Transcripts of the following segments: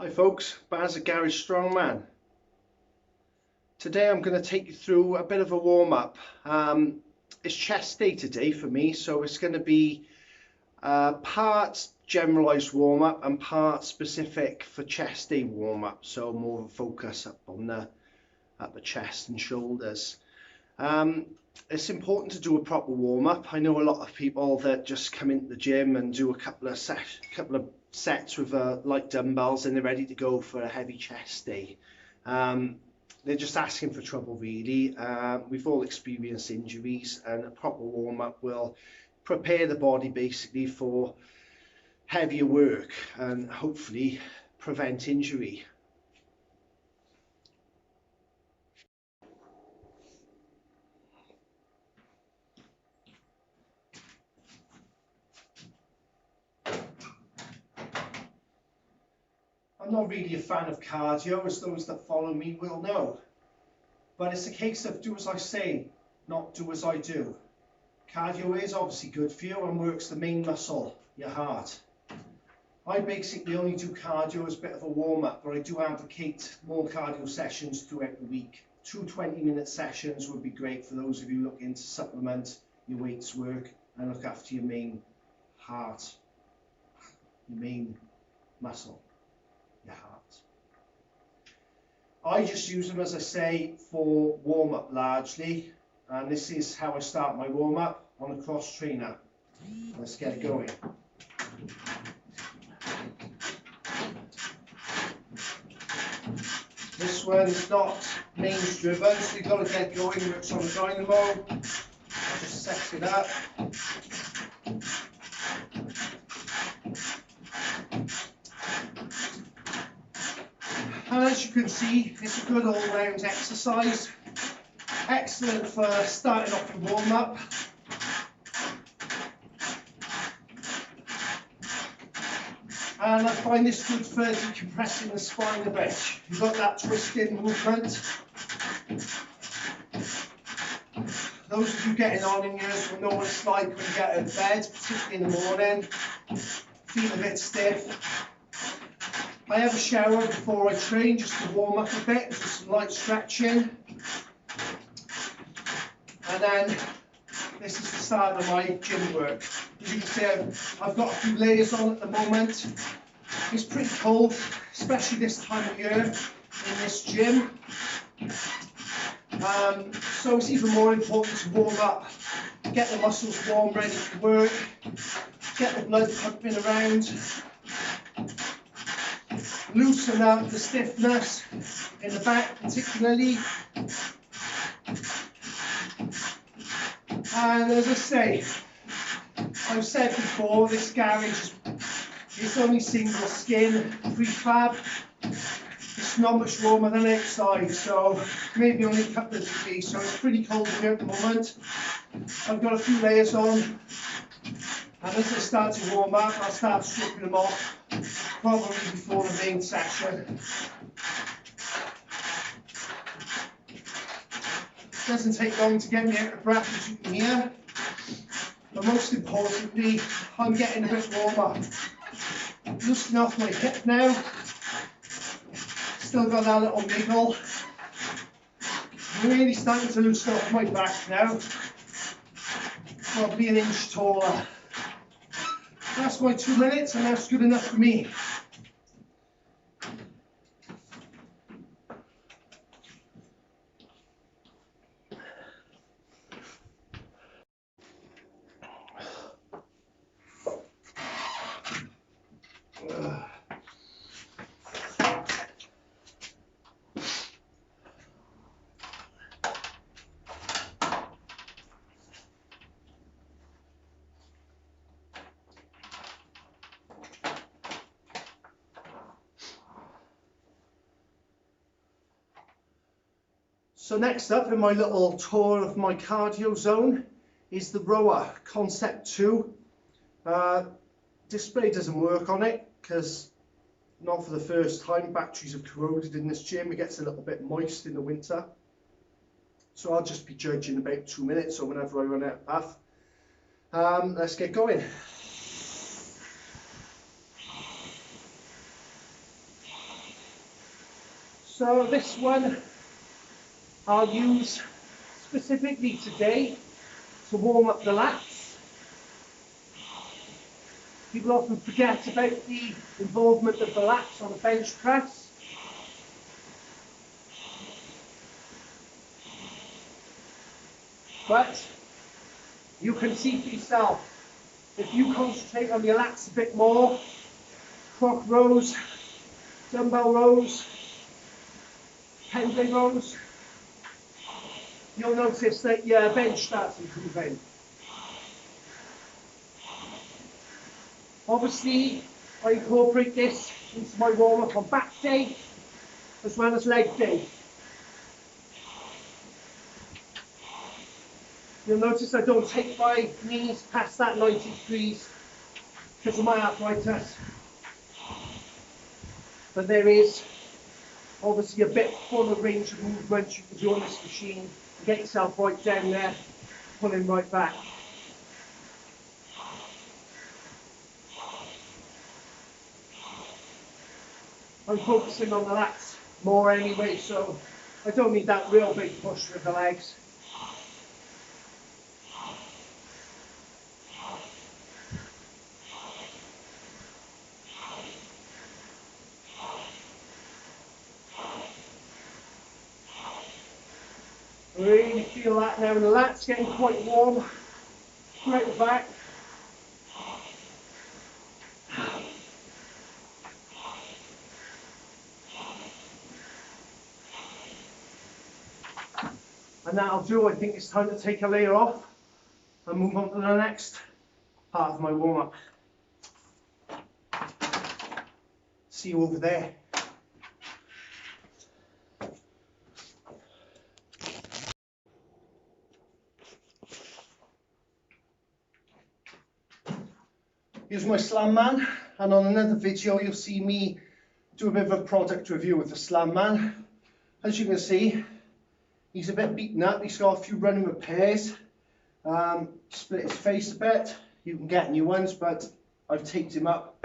Hi folks, Baz at Garage Strongman. Today I'm going to take you through a bit of a warm-up. It's chest day today for me, so it's going to be part generalised warm-up and part specific for chest day warm-up, so more of a focus up on at the chest and shoulders. It's important to do a proper warm-up. I know a lot of people that just come into the gym and do a couple of sets with light dumbbells and they're ready to go for a heavy chest day. They're just asking for trouble really. We've all experienced injuries, and a proper warm-up will prepare the body basically for heavier work and hopefully prevent injury. I'm not really a fan of cardio, as those that follow me will know. But it's a case of do as I say, not do as I do. Cardio is obviously good for you and works the main muscle, your heart. I basically only do cardio as a bit of a warm-up, but I do advocate more cardio sessions throughout the week. 2 20-minute sessions would be great for those of you looking to supplement your weights work and look after your main heart, your main muscle. Your heart. I just use them, as I say, for warm-up largely, and this is how I start my warm-up on a cross trainer. Let's get going. This one's not mains driven, so you've got to get going. Works on the dynamo. Just set it up. And as you can see, it's a good all-round exercise. Excellent for starting off your warm-up. And I find this good for decompressing the spine a bit. You've got that twisting movement. Those of you getting on in years will know what it's like when you get out of bed, particularly in the morning. Feel a bit stiff. I have a shower before I train just to warm up a bit, with some light stretching. And then this is the start of my gym work. As you can see, I've got a few layers on at the moment. It's pretty cold, especially this time of year in this gym. So it's even more important to warm up, get the muscles warm, ready to work, get the blood pumping around. Loosen up the stiffness in the back particularly. And as I say, I've said before, this garage is only single skin, prefab. It's not much warmer than outside, so maybe only a couple of degrees, so it's pretty cold here at the moment. I've got a few layers on, and as I start to warm up, I'll start stripping them off. Probably before the main session. Doesn't take long to get me out of breath, as you can hear. But most importantly, I'm getting a bit warmer. Loosening off my hip now. Still got that little niggle. Really starting to loosen off my back now. Probably an inch taller. That's my 2 minutes, and that's good enough for me. So next up in my little tour of my cardio zone is the rower Concept 2. Display doesn't work on it because not for the first time. Batteries have corroded in this gym. It gets a little bit moist in the winter. So I'll just be judging about 2 minutes or whenever I run out of breath. Let's get going. So this one I'll use specifically today to warm up the lats. People often forget about the involvement of the lats on a bench press. But you can see for yourself, if you concentrate on your lats a bit more, croc rows, dumbbell rows, pending rows, you'll notice that your bench starts improving. Obviously, I incorporate this into my warm-up on back day as well as leg day. You'll notice I don't take my knees past that 90 degrees because of my arthritis. But there is obviously a bit fuller range of movement you can do on this machine and get yourself right down there, pulling right back. I'm focusing on the lats more anyway, so I don't need that real big push with the legs. Really feel that now, and the lats getting quite warm. Right at the back. And that'll do. I think it's time to take a layer off and move on to the next part of my warm-up. See you over there. Here's my Strongman, and on another video you'll see me do a bit of a product review with the Strongman. As you can see, he's a bit beaten up, he's got a few running repairs, split his face a bit. You can get new ones, but I've taped him up,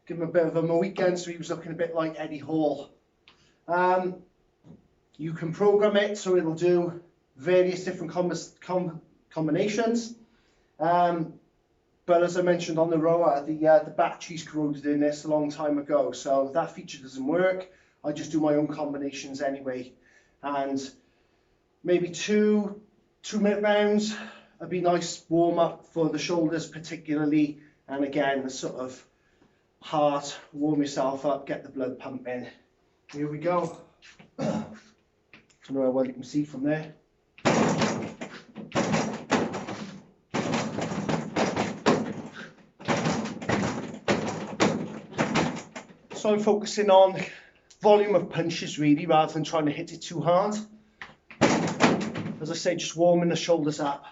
given him a bit of a Mohican, so he was looking a bit like Eddie Hall. You can program it so it'll do various different combinations. But as I mentioned on the rower, the batteries corroded in this a long time ago, so that feature doesn't work. I just do my own combinations anyway. And maybe two 2-minute rounds would be nice warm up for the shoulders particularly. And again, the sort of heart, warm yourself up, get the blood pumping. Here we go. I don't know how well you can see from there. So I'm focusing on volume of punches really, rather than trying to hit it too hard. As I say, just warming the shoulders up.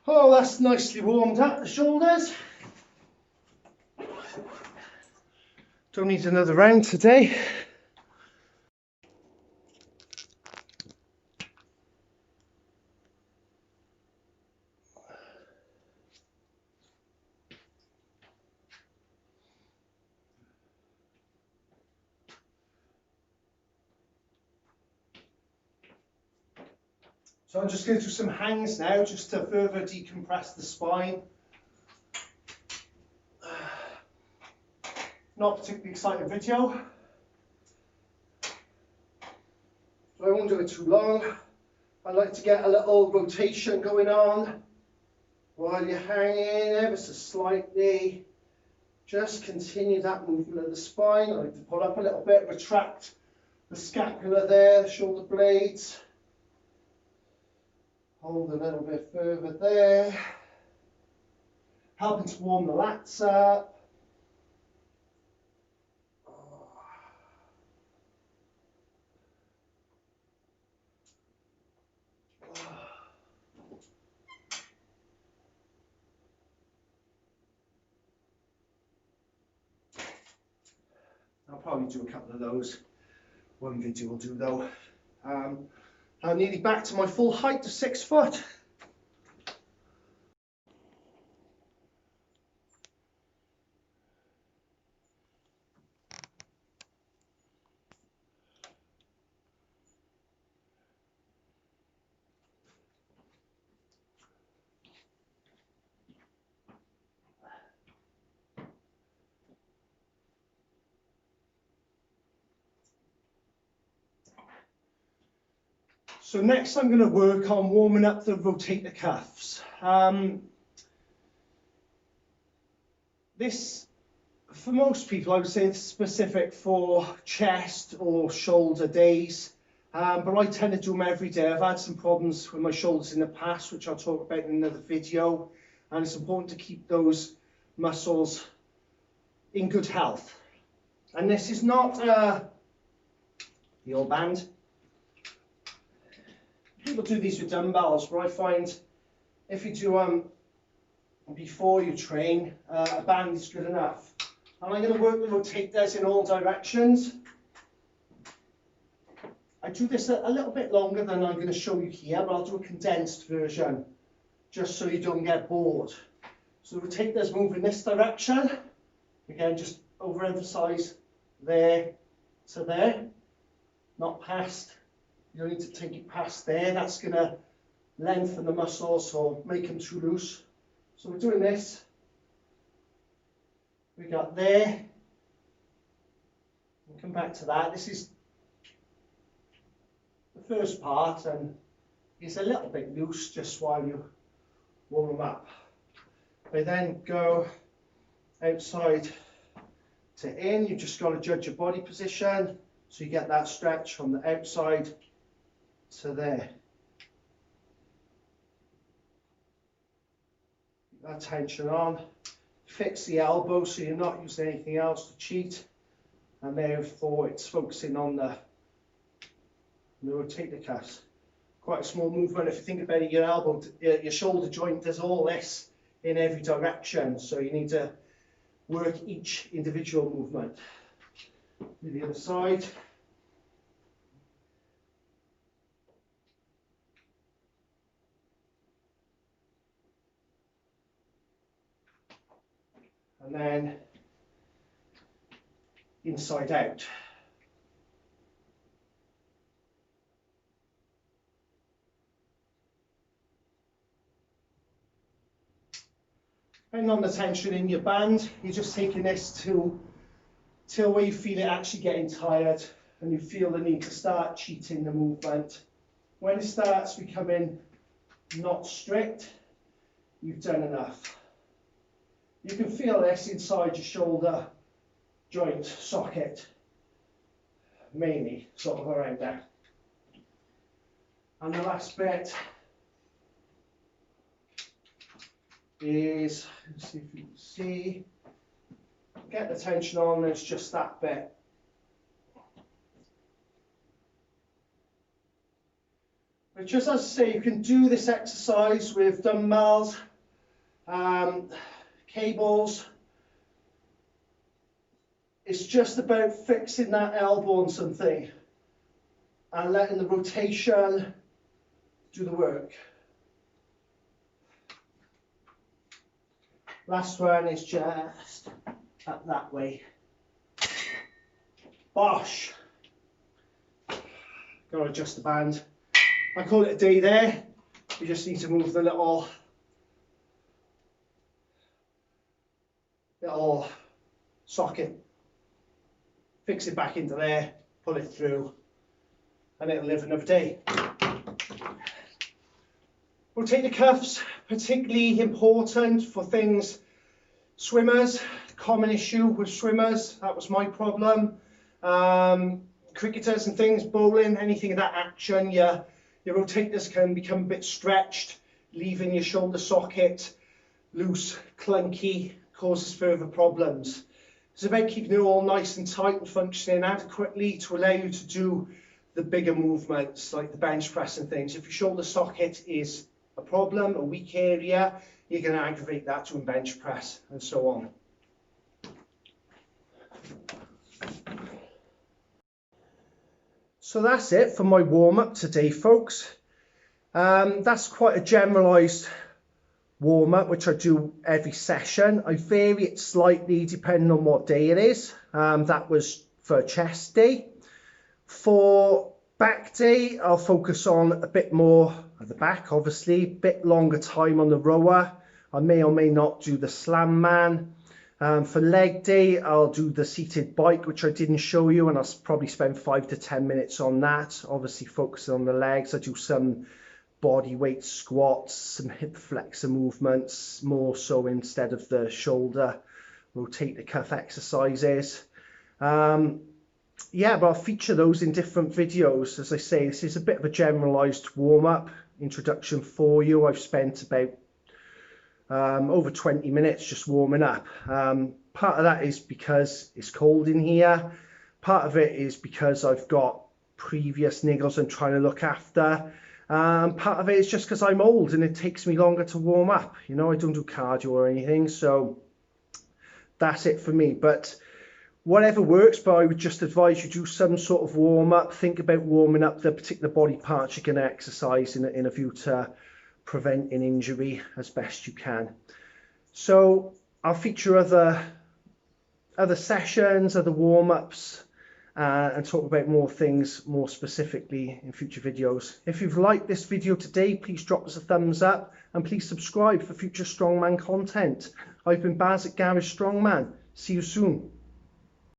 Oh, that's nicely warmed up, the shoulders. Don't need another round today. So I'm just going to do some hangs now, just to further decompress the spine. Not particularly exciting video. So I won't do it too long. I like to get a little rotation going on while you're hanging ever so slightly. Just continue that movement of the spine. I like to pull up a little bit, retract the scapula there, the shoulder blades. Hold a little bit further there. Helping to warm the lats up. I'll probably do a couple of those. One video will do though. I'm nearly back to my full height of 6 foot. So next I'm going to work on warming up the rotator cuffs. This, for most people, I would say it's specific for chest or shoulder days, but I tend to do them every day. I've had some problems with my shoulders in the past, which I'll talk about in another video, and it's important to keep those muscles in good health. And this is not the old band. People do these with dumbbells, but I find if you do before you train, a band is good enough. And I'm going to work the rotators in all directions. I do this a little bit longer than I'm going to show you here, but I'll do a condensed version, just so you don't get bored. So the rotators move in this direction. Again, just overemphasize there to there, not past. You don't need to take it past there. That's going to lengthen the muscles or make them too loose. So we're doing this. We got there. We'll come back to that. This is the first part, and it's a little bit loose just while you warm them up. I then go outside to in. You've just got to judge your body position so you get that stretch from the outside to there. Keep that tension on. Fix the elbow so you're not using anything else to cheat. And therefore it's focusing on the rotator cuffs. Quite a small movement. If you think about it, your elbow, your shoulder joint does all this in every direction. So you need to work each individual movement. Do the other side. And then inside out. Depending on the tension in your band, you're just taking this till where you feel it actually getting tired and you feel the need to start cheating the movement. When it starts becoming not strict, you've done enough. You can feel this inside your shoulder joint socket, mainly sort of around there. And the last bit is, let's see if you can see, get the tension on, it's just that bit. But just as I say, you can do this exercise with dumbbells, cables. It's just about fixing that elbow on something and letting the rotation do the work. Last one is just up that way. Bosh. Got to adjust the band. I call it a day there. You just need to move the little socket fix it back into there, pull it through, and it'll live another day. Rotator cuffs, particularly important for things, swimmers, common issue with swimmers, that was my problem. Cricketers and things, bowling, anything of that action, your rotators can become a bit stretched, leaving your shoulder socket loose, clunky, causes further problems. It's about keeping it all nice and tight and functioning adequately to allow you to do the bigger movements like the bench press and things. If your shoulder socket is a problem, a weak area, you're going to aggravate that to a bench press and so on. So that's it for my warm-up today, folks. That's quite a generalised warm-up which I do every session. I vary it slightly depending on what day it is. That was for chest day. For back day, I'll focus on a bit more at the back, obviously, a bit longer time on the rower. I may or may not do the slam man. For leg day, I'll do the seated bike, which I didn't show you, and I'll probably spend 5 to 10 minutes on that. Obviously focusing on the legs. I do some body weight squats, some hip flexor movements, more so instead of the shoulder rotator cuff exercises. Yeah, but I'll feature those in different videos. As I say, this is a bit of a generalized warm-up introduction for you. I've spent about over 20 minutes just warming up. Part of that is because it's cold in here. Part of it is because I've got previous niggles I'm trying to look after. Part of it is just because I'm old and it takes me longer to warm up. You know, I don't do cardio or anything, so that's it for me. But whatever works, but I would just advise you do some sort of warm up. Think about warming up the particular body parts you're going to exercise in a view to preventing injury as best you can. So I'll feature other sessions, other warm-ups, and talk about more things more specifically in future videos. If you've liked this video today, please drop us a thumbs up and please subscribe for future Strongman content. I've been Baz at Garage Strongman. See you soon.